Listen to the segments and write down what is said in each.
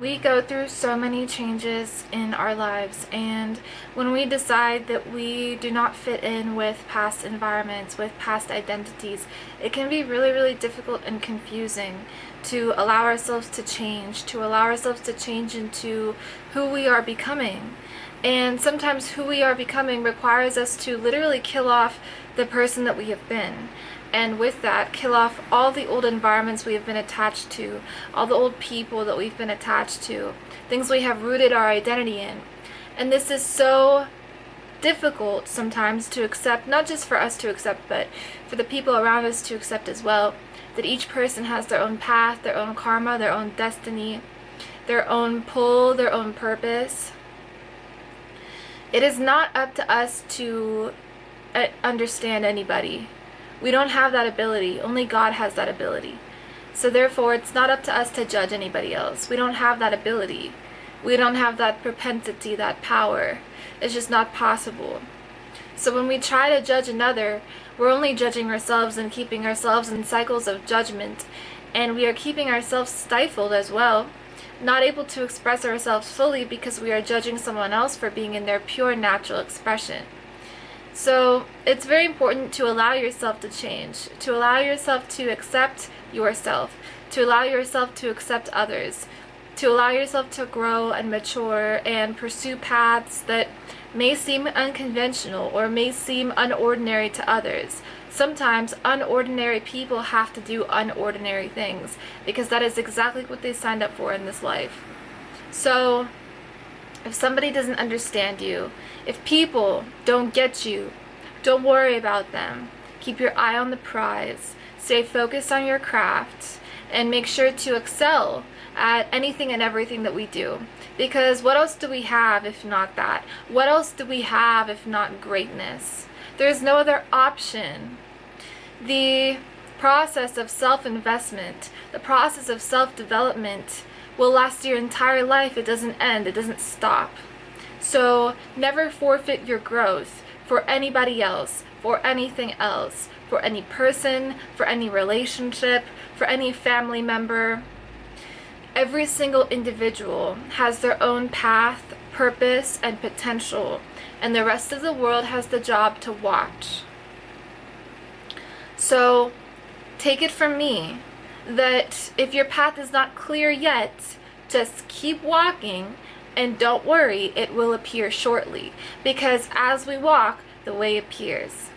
We go through so many changes in our lives, and when we decide that we do not fit in with past environments, with past identities, it can be really, really difficult and confusing to allow ourselves to allow ourselves to change into who we are becoming. And sometimes who we are becoming requires us to literally kill off the person that we have been. And with that, kill off all the old environments we have been attached to, all the old people that we've been attached to, things we have rooted our identity in. And this is so difficult sometimes to accept, not just for us to accept, but for the people around us to accept as well, that each person has their own path, their own karma, their own destiny, their own pull, their own purpose. It is not up to us to understand anybody. We don't have that ability. Only God has that ability. So therefore, it's not up to us to judge anybody else. We don't have that ability. We don't have that propensity, that power. It's just not possible. So when we try to judge another, we're only judging ourselves and keeping ourselves in cycles of judgment. And we are keeping ourselves stifled as well, not able to express ourselves fully because we are judging someone else for being in their pure natural expression. So it's very important to allow yourself to change, to allow yourself to accept yourself, to allow yourself to accept others, to allow yourself to grow and mature and pursue paths that may seem unconventional or may seem unordinary to others. Sometimes unordinary people have to do unordinary things because that is exactly what they signed up for in this life. So if somebody doesn't understand you, if people don't get you, don't worry about them. Keep your eye on the prize. Stay focused on your craft and make sure to excel at anything and everything that we do. Because what else do we have if not that? What else do we have if not greatness? There's no other option. The process of self-investment, the process of self-development will last your entire life. It doesn't end. It doesn't stop. So never forfeit your growth for anybody else, for anything else, for any person, for any relationship, for any family member. Every single individual has their own path, purpose, and potential, and the rest of the world has the job to watch. So take it from me that if your path is not clear yet, just keep walking and don't worry, it will appear shortly, because as we walk, the way appears.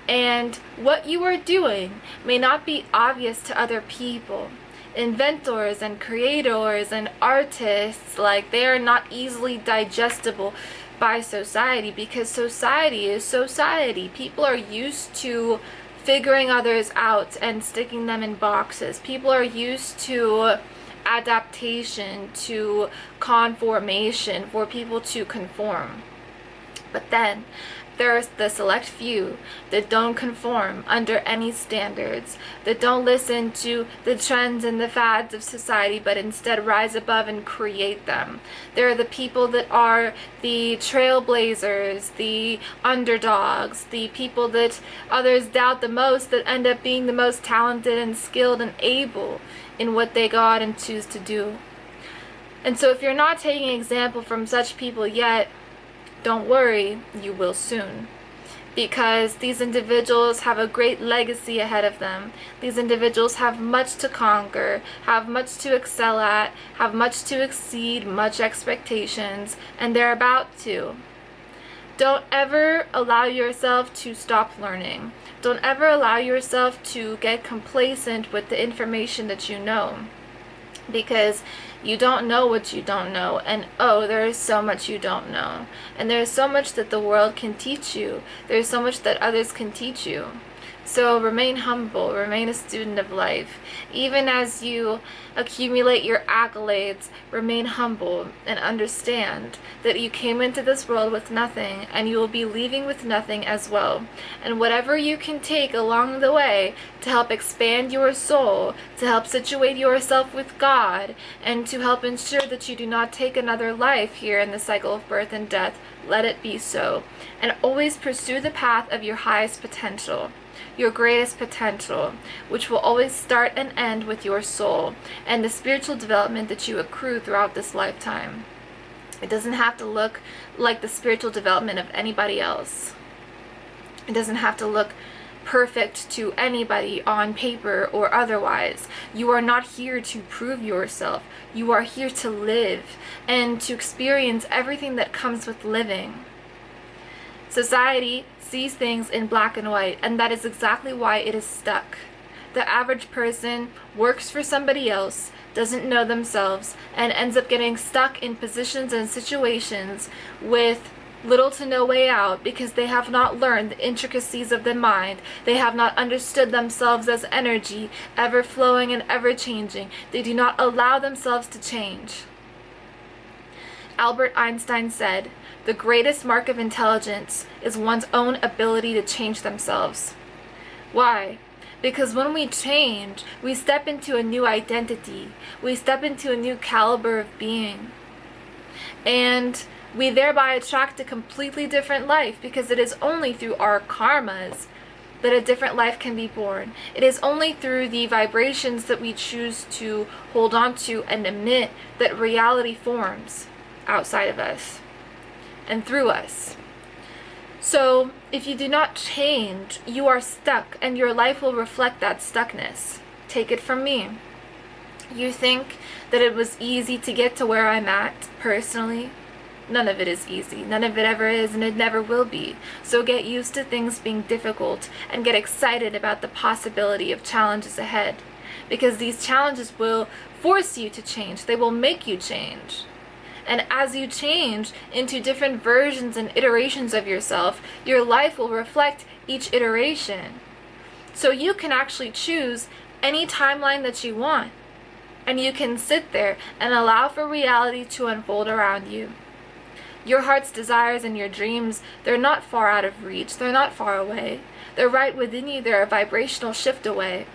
And what you are doing may not be obvious to other people. Inventors and creators and artists, like, they are not easily digestible by society because society is society. People are used to figuring others out and sticking them in boxes. People are used to adaptation, to conformation, for people to conform. But then there's the select few that don't conform under any standards, that don't listen to the trends and the fads of society, but instead rise above and create them. There are the people that are the trailblazers, the underdogs, the people that others doubt the most, that end up being the most talented and skilled and able in what they go out and choose to do. And so if you're not taking example from such people yet, don't worry, you will soon. Because these individuals have a great legacy ahead of them. These individuals have much to conquer, have much to excel at, have much to exceed, much expectations, and they're about to. Don't ever allow yourself to stop learning. Don't ever allow yourself to get complacent with the information that you know. Because you don't know what you don't know, and oh, there is so much you don't know, and there is so much that the world can teach you. There is so much that others can teach you. So remain humble, remain a student of life. Even as you accumulate your accolades, remain humble and understand that you came into this world with nothing, and you will be leaving with nothing as well. And whatever you can take along the way to help expand your soul, to help situate yourself with God, and to help ensure that you do not take another life here in the cycle of birth and death, let it be so. And always pursue the path of your highest potential. your greatest potential, which will always start and end with your soul and the spiritual development that you accrue throughout this lifetime. It doesn't have to look like the spiritual development of anybody else. It doesn't have to look perfect to anybody on paper or otherwise. You are not here to prove yourself. You are here to live and to experience everything that comes with living. Society sees things in black and white, and that is exactly why it is stuck. The average person works for somebody else, doesn't know themselves, and ends up getting stuck in positions and situations with little to no way out because they have not learned the intricacies of the mind. They have not understood themselves as energy, ever flowing and ever changing. They do not allow themselves to change. Albert Einstein said, "The greatest mark of intelligence is one's own ability to change themselves." Why? Because when we change, we step into a new identity. We step into a new caliber of being. And we thereby attract a completely different life, because it is only through our karmas that a different life can be born. It is only through the vibrations that we choose to hold on to and emit that reality forms outside of us and through us. So if you do not change, you are stuck, and your life will reflect that stuckness. Take it from me. You think that it was easy to get to where I'm at personally? None of it is easy. None of it ever is, and it never will be. So get used to things being difficult and get excited about the possibility of challenges ahead, because these challenges will force you to change. They will make you change. And as you change into different versions and iterations of yourself, your life will reflect each iteration. So you can actually choose any timeline that you want, and you can sit there and allow for reality to unfold around you. Your heart's desires and your dreams, they're not far out of reach. They're not far away. They're right within you. They're a vibrational shift away.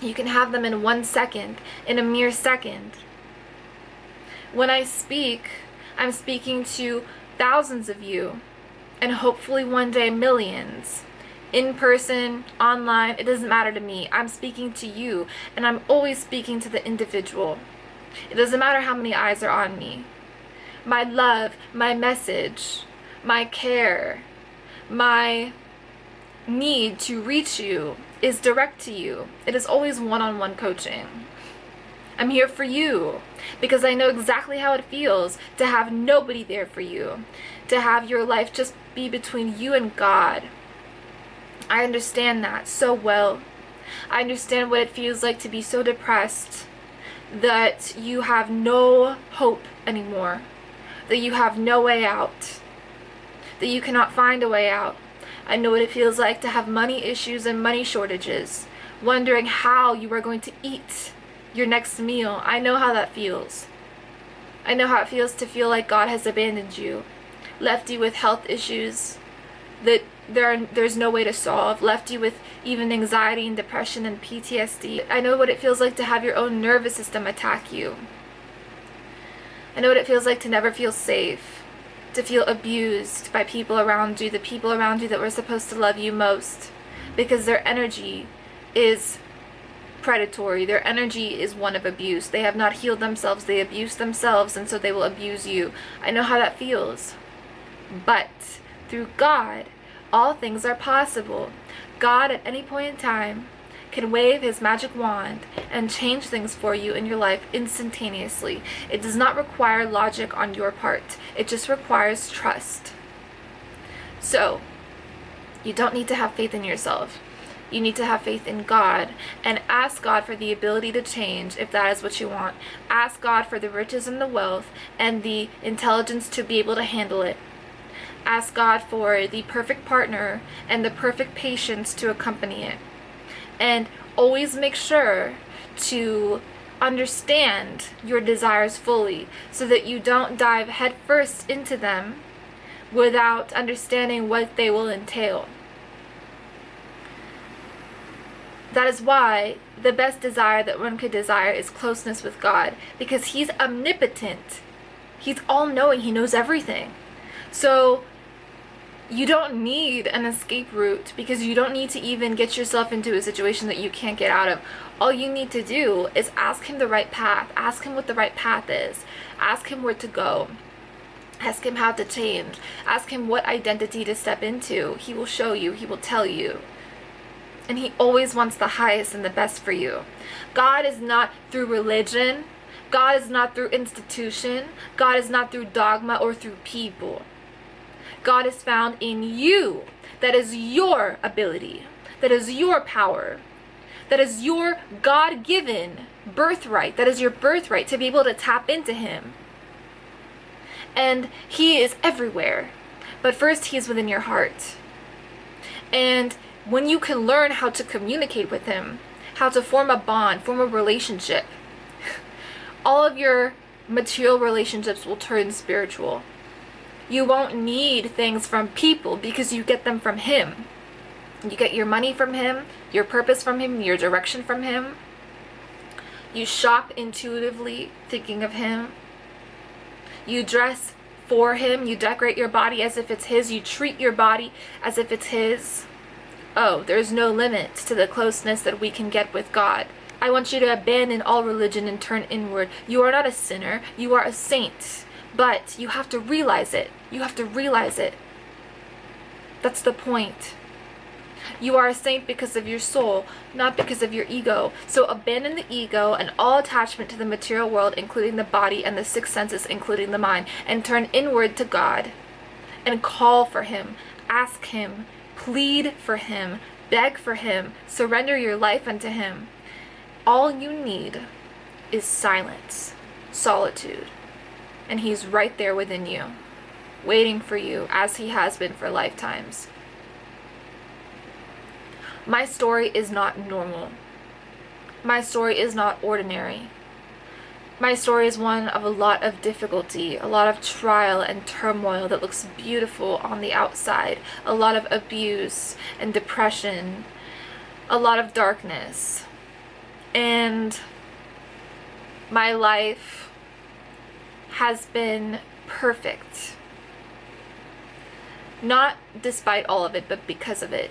You can have them in 1 second, in a mere second. When I speak, I'm speaking to thousands of you, and hopefully one day millions. In person, online, it doesn't matter to me. I'm speaking to you, and I'm always speaking to the individual. It doesn't matter how many eyes are on me. My love, my message, my care, my need to reach you is direct to you. It is always one-on-one coaching. I'm here for you because I know exactly how it feels to have nobody there for you, to have your life just be between you and God. I understand that so well. I understand what it feels like to be so depressed that you have no hope anymore, that you have no way out, that you cannot find a way out. I know what it feels like to have money issues and money shortages, wondering how you are going to eat your next meal. I know how that feels. I know how it feels to feel like God has abandoned you, left you with health issues that there's no way to solve, left you with even anxiety and depression and PTSD. I know what it feels like to have your own nervous system attack you. I know what it feels like to never feel safe, to feel abused by people around you, the people around you that were supposed to love you most, because their energy is predatory. Their energy is one of abuse. They have not healed themselves. They abuse themselves, and so they will abuse you. I know how that feels. But through God, all things are possible. God, at any point in time, can wave his magic wand and change things for you in your life instantaneously. It does not require logic on your part. It just requires trust. So, you don't need to have faith in yourself. You need to have faith in God and ask God for the ability to change if that is what you want. Ask God for the riches and the wealth and the intelligence to be able to handle it. Ask God for the perfect partner and the perfect patience to accompany it. And always make sure to understand your desires fully so that you don't dive headfirst into them without understanding what they will entail. That is why the best desire that one could desire is closeness with God, because he's omnipotent. He's all-knowing. He knows everything. So You don't need an escape route, because you don't need to even get yourself into a situation that you can't get out of. All you need to do is ask him the right path. Ask him what the right path is. Ask him where to go. Ask him how to change. Ask him what identity to step into. He will show you. He will tell you. And he always wants the highest and the best for you. God is not through religion. God is not through institution. God is not through dogma or through people. God is found in you. That is your ability. That is your power. That is your God-given birthright. That is your birthright, to be able to tap into him. And he is everywhere. But first, he is within your heart. And when you can learn how to communicate with him, how to form a bond, form a relationship, all of your material relationships will turn spiritual. You won't need things from people, because you get them from him. You get your money from him, your purpose from him, your direction from him. You shop intuitively, thinking of him. You dress for him. You decorate your body as if it's his. You treat your body as if it's his. Oh, there's no limit to the closeness that we can get with God. I want you to abandon all religion and turn inward. You are not a sinner. You are a saint. But you have to realize it. You have to realize it. That's the point. You are a saint because of your soul, not because of your ego. So abandon the ego and all attachment to the material world, including the body and the six senses, including the mind, and turn inward to God and call for him. Ask him. Plead for him. Beg for him. Surrender your life unto him. All you need is silence, solitude. And he's right there within you, waiting for you, as he has been for lifetimes. My story is not normal. My story is not ordinary. My story is one of a lot of difficulty, a lot of trial and turmoil that looks beautiful on the outside, a lot of abuse and depression, a lot of darkness. And my life has been perfect. Not despite all of it, but because of it.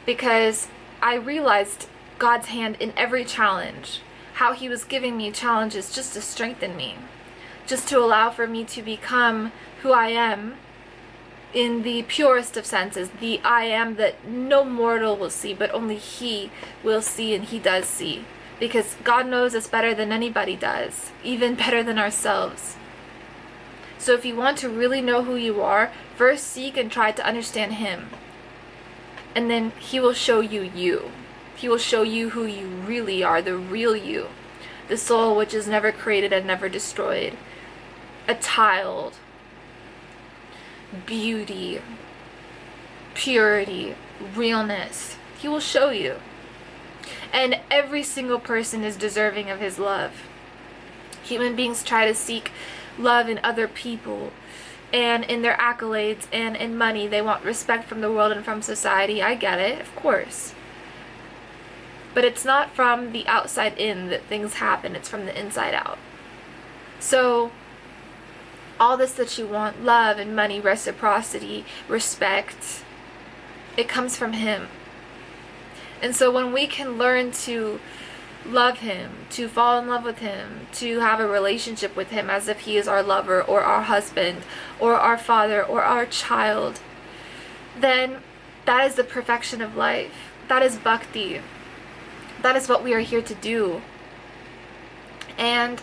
Because I realized God's hand in every challenge. How he was giving me challenges just to strengthen me. Just to allow for me to become who I am in the purest of senses. The I am that no mortal will see, but only he will see, and he does see. Because God knows us better than anybody does. Even better than ourselves. So if you want to really know who you are, first seek and try to understand him. And then he will show you you. He will show you who you really are, the real you. The soul which is never created and never destroyed. A child. Beauty. Purity. Realness. He will show you. And every single person is deserving of his love. Human beings try to seek love in other people and in their accolades and in money. They want respect from the world and from society. I get it, of course. But it's not from the outside in that things happen. It's from the inside out. So all this that you want, love and money, reciprocity, respect, it comes from him. And so when we can learn to love him, to fall in love with him, to have a relationship with him as if he is our lover or our husband or our father or our child, then that is the perfection of life. That is bhakti. That is what we are here to do. And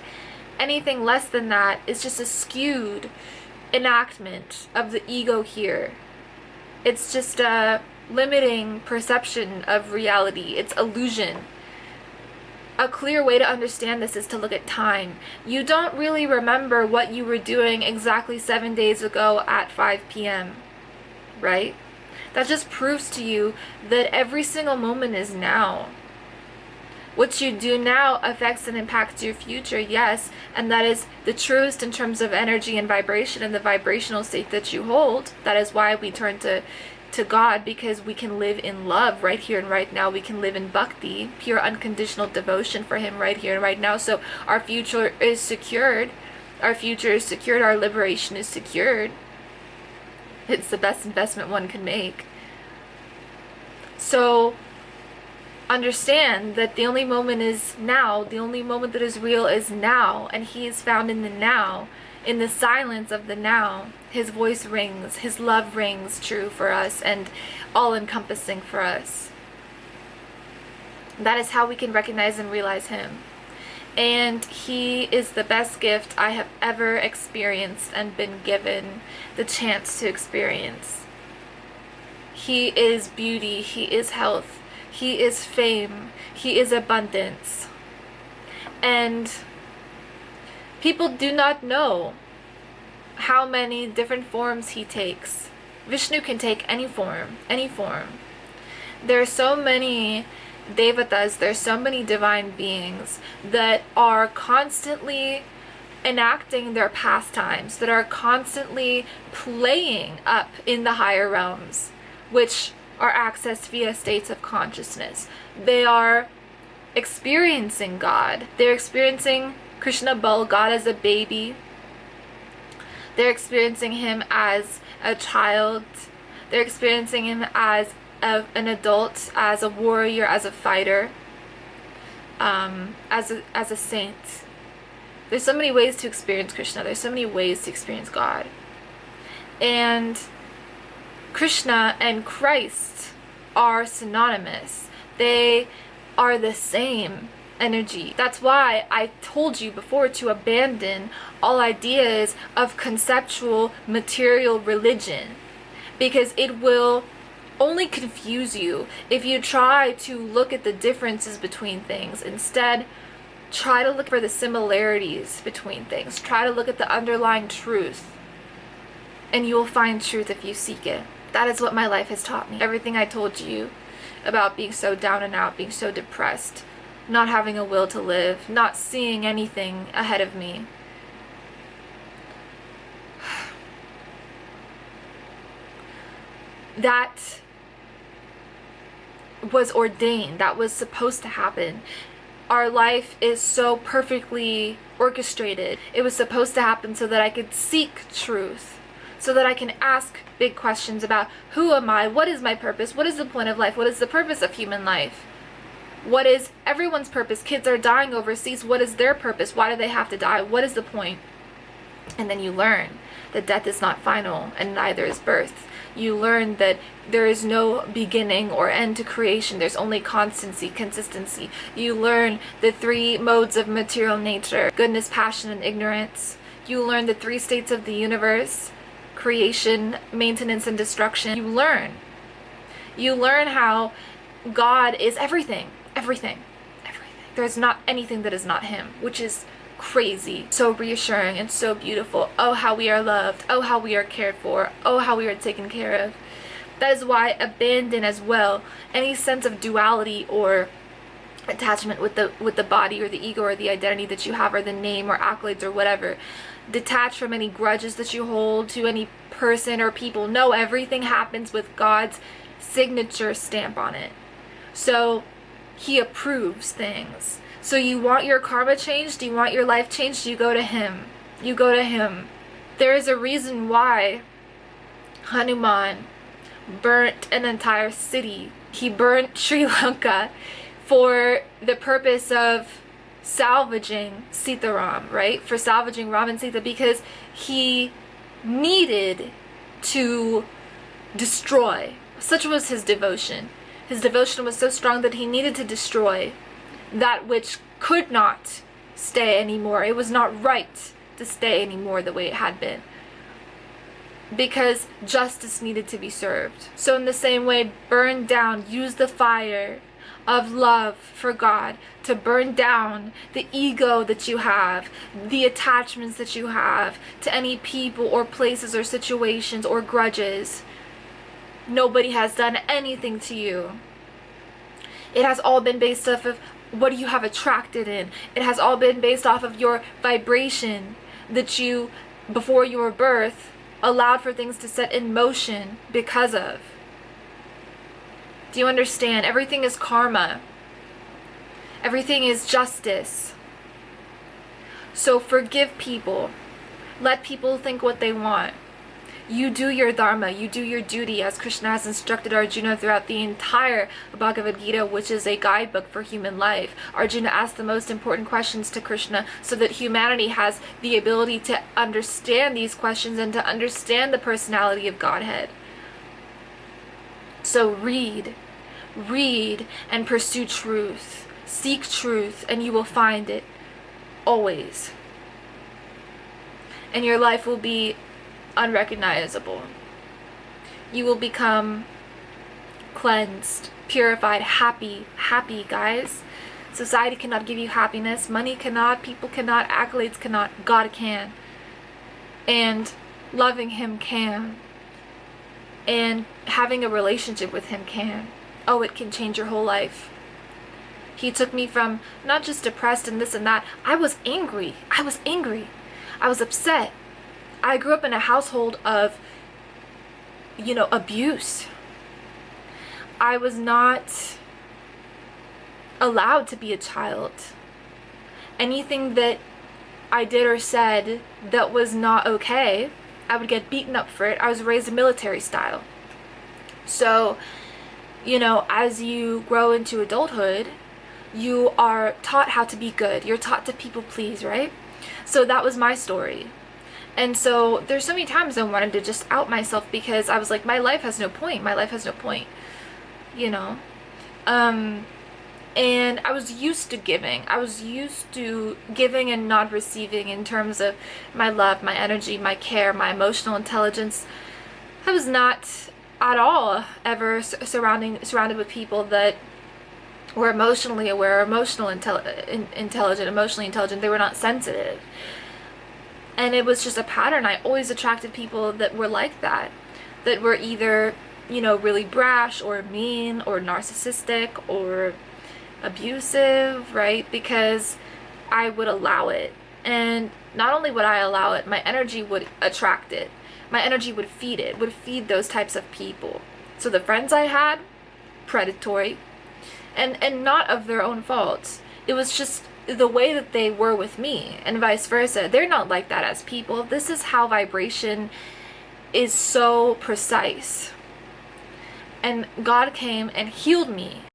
anything less than that is just a skewed enactment of the ego here. It's just a limiting perception of reality. It's illusion. A clear way to understand this is to look at time. You don't really remember what you were doing exactly 7 days ago at 5 p.m., right? That just proves to you that every single moment is now. What you do now affects and impacts your future, yes, and that is the truest in terms of energy and vibration and the vibrational state that you hold. That is why we turn to God, because we can live in love right here and right now. We can live in bhakti, pure unconditional devotion for him right here and right now. So our future is secured. Our future is secured. Our liberation is secured. It's the best investment one can make. So understand that the only moment is now. The only moment that is real is now, and he is found in the now. In the silence of the now, his voice rings, his love rings true for us and all-encompassing for us. That is how we can recognize and realize him. And he is the best gift I have ever experienced and been given the chance to experience. He is beauty, he is health, he is fame, he is abundance. And people do not know how many different forms he takes. Vishnu can take any form, any form. There are so many devatas, there are so many divine beings that are constantly enacting their pastimes, that are constantly playing up in the higher realms, which are accessed via states of consciousness. They are experiencing God. They're experiencing Krishna Bal, God as a baby. They're experiencing him as a child. They're experiencing him as an adult, as a warrior, as a fighter, as a saint. There's so many ways to experience Krishna. There's so many ways to experience God. And Krishna and Christ are synonymous. They are the same energy. That's why I told you before to abandon all ideas of conceptual material religion, because it will only confuse you if you try to look at the differences between things. Instead, try to look for the similarities between things. Try to look at the underlying truth, and you will find truth if you seek it. That is what my life has taught me. Everything I told you about being so down and out, being so depressed, not having a will to live, not seeing anything ahead of me. That was ordained. That was supposed to happen. Our life is so perfectly orchestrated. It was supposed to happen so that I could seek truth, so that I can ask big questions about who am I, what is my purpose, what is the point of life, what is the purpose of human life, what is everyone's purpose. Kids are dying overseas. What is their purpose? Why do they have to die? What is the point? And then you learn that death is not final, and neither is birth. You learn that there is no beginning or end to creation. There's only constancy, consistency. You learn the three modes of material nature: goodness, passion, and ignorance. You learn the three states of the universe: creation, maintenance, and destruction. You learn how God is everything, everything, everything. There's not anything that is not him, which is crazy, so reassuring and so beautiful. Oh, how we are loved. Oh, how we are cared for. Oh, how we are taken care of. That is why abandon as well any sense of duality or attachment with the body or the ego or the identity that you have, or the name or accolades or whatever. Detach from any grudges that you hold to any person or people. No, everything happens with God's signature stamp on it. So he approves things. So you want your karma changed? Do you want your life changed? You go to him. You go to him. There is a reason why Hanuman burnt an entire city. He burnt Sri Lanka for the purpose of salvaging Sitaram, right? For salvaging Ram and Sita, because he needed to destroy. Such was his devotion. His devotion was so strong that he needed to destroy that which could not stay anymore. It was not right to stay anymore the way it had been, because justice needed to be served. So in the same way, burn down, use the fire of love for God to burn down the ego that you have, the attachments that you have to any people or places or situations or grudges. Nobody has done anything to you. It has all been based off of what you have attracted in. It has all been based off of your vibration that you, before your birth, allowed for things to set in motion because of. Do you understand? Everything is karma. Everything is justice. So forgive people. Let people think what they want. You do your dharma, you do your duty, as Krishna has instructed Arjuna throughout the entire Bhagavad Gita, which is a guidebook for human life. Arjuna asked the most important questions to Krishna so that humanity has the ability to understand these questions and to understand the personality of Godhead. So read and pursue truth. Seek truth and you will find it, always. And your life will be unrecognizable. You will become cleansed, purified, happy, guys. Society cannot give you happiness. Money cannot. People cannot. Accolades cannot. God can. And loving Him can. And having a relationship with Him can. Oh, it can change your whole life. He took me from not just depressed and this and that. I was angry. I was upset. I grew up in a household of, abuse. I was not allowed to be a child. Anything that I did or said that was not okay, I would get beaten up for it. I was raised military style. So, as you grow into adulthood, you are taught how to be good. You're taught to people please, right? So that was my story. And so there's so many times I wanted to just out myself because I was like, my life has no point. My life has no point. And I was used to giving. I was used to giving and not receiving in terms of my love, my energy, my care, my emotional intelligence. I was not at all ever surrounded with people that were emotionally aware, emotionally intelligent. They were not sensitive. And it was just a pattern. I always attracted people that were like that were either, really brash or mean or narcissistic or abusive, right? Because I would allow it. And not only would I allow it, my energy would attract it. My energy would feed it, would feed those types of people. So the friends I had, predatory, and not of their own fault. It was just the way that they were with me, and vice versa. They're not like that as people. This is how vibration is so precise. And God came and healed me